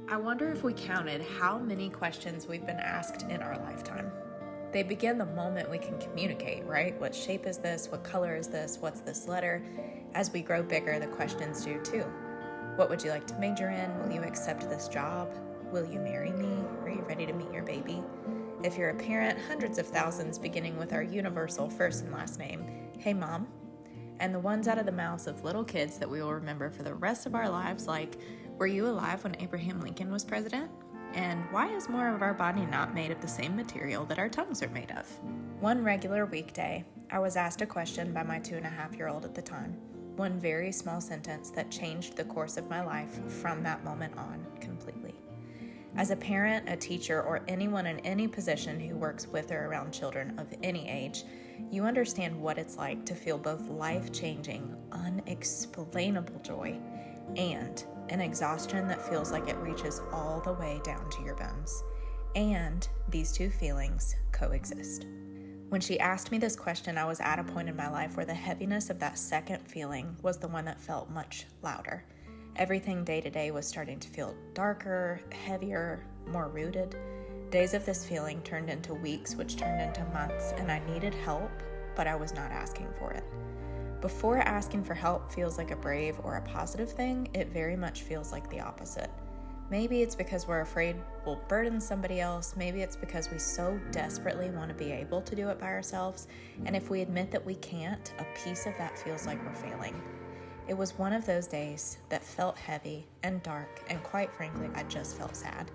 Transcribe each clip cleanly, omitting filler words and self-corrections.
I wonder if we counted how many questions we've been asked in our lifetime. They begin the moment we can communicate, right? What shape is this? What color is this? What's this letter? As we grow bigger, the questions do too. What would you like to major in? Will you accept this job? Will you marry me? Are you ready to meet your baby? If you're a parent, hundreds of thousands beginning with our universal first and last name, hey mom, and the ones out of the mouths of little kids that we will remember for the rest of our lives, like, were you alive when Abraham Lincoln was president? And why is more of our body not made of the same material that our tongues are made of? One regular weekday, I was asked a question by my 2.5-year-old at the time. One very small sentence that changed the course of my life from that moment on completely. As a parent, a teacher, or anyone in any position who works with or around children of any age, you understand what it's like to feel both life-changing, unexplainable joy and an exhaustion that feels like it reaches all the way down to your bones. And these two feelings coexist. When she asked me this question, I was at a point in my life where the heaviness of that second feeling was the one that felt much louder. Everything day to day was starting to feel darker, heavier, more rooted. Days of this feeling turned into weeks, which turned into months, and I needed help, but I was not asking for it. Before asking for help feels like a brave or a positive thing, it very much feels like the opposite. Maybe it's because we're afraid we'll burden somebody else. Maybe it's because we so desperately want to be able to do it by ourselves, and if we admit that we can't, a piece of that feels like we're failing. It was one of those days that felt heavy and dark, and quite frankly, I just felt sad.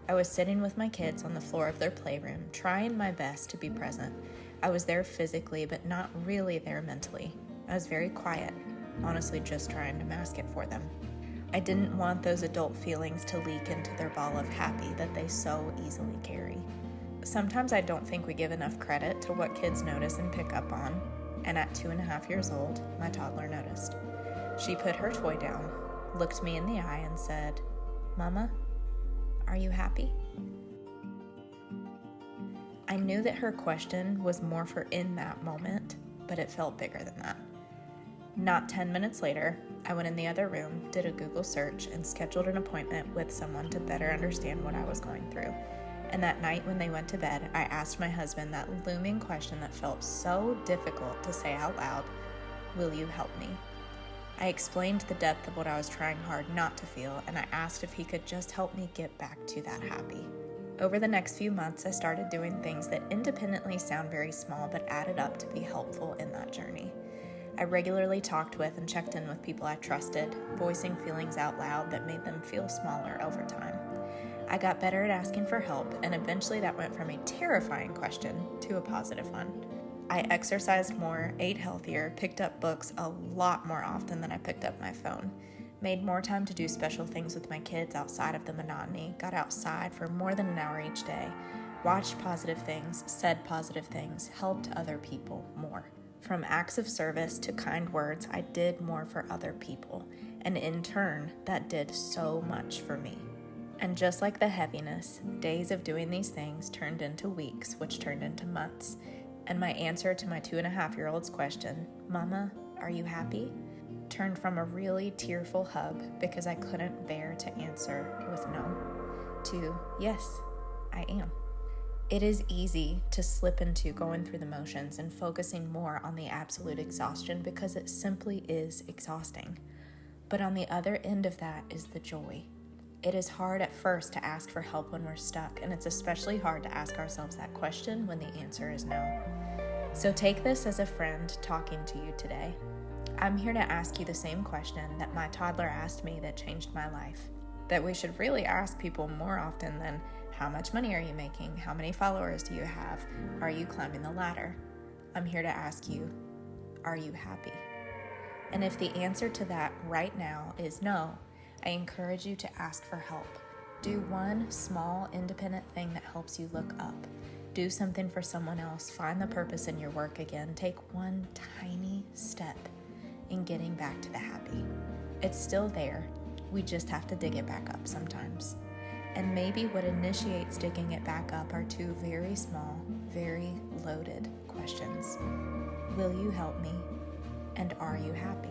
I was sitting with my kids on the floor of their playroom, trying my best to be present. I was there physically, but not really there mentally. I was very quiet, honestly just trying to mask it for them. I didn't want those adult feelings to leak into their ball of happy that they so easily carry. Sometimes I don't think we give enough credit to what kids notice and pick up on, and at 2.5 years old, my toddler noticed. She put her toy down, looked me in the eye, and said, "Mama, are you happy?" I knew that her question was more for in that moment, but it felt bigger than that. Not 10 minutes later, I went in the other room, did a Google search, and scheduled an appointment with someone to better understand what I was going through. And that night when they went to bed, I asked my husband that looming question that felt so difficult to say out loud, "Will you help me?" I explained the depth of what I was trying hard not to feel, and I asked if he could just help me get back to that happy. Over the next few months, I started doing things that independently sound very small but added up to be helpful in that journey. I regularly talked with and checked in with people I trusted, voicing feelings out loud that made them feel smaller over time. I got better at asking for help, and eventually that went from a terrifying question to a positive one. I exercised more, ate healthier, picked up books a lot more often than I picked up my phone, made more time to do special things with my kids outside of the monotony, got outside for more than an hour each day, watched positive things, said positive things, helped other people more. From acts of service to kind words, I did more for other people, and in turn, that did so much for me. And just like the heaviness, days of doing these things turned into weeks, which turned into months. And my answer to my 2.5-year-old's question, "Mama, are you happy?" turned from a really tearful hug because I couldn't bear to answer with no, to yes, I am. It is easy to slip into going through the motions and focusing more on the absolute exhaustion because it simply is exhausting. But on the other end of that is the joy. It is hard at first to ask for help when we're stuck, and it's especially hard to ask ourselves that question when the answer is no. So take this as a friend talking to you today. I'm here to ask you the same question that my toddler asked me that changed my life, that we should really ask people more often than, how much money are you making? How many followers do you have? Are you climbing the ladder? I'm here to ask you, are you happy? And if the answer to that right now is no, I encourage you to ask for help. Do one small, independent thing that helps you look up. Do something for someone else. Find the purpose in your work again. Take one tiny step in getting back to the happy. It's still there. We just have to dig it back up sometimes. And maybe what initiates digging it back up are two very small, very loaded questions. Will you help me? And are you happy?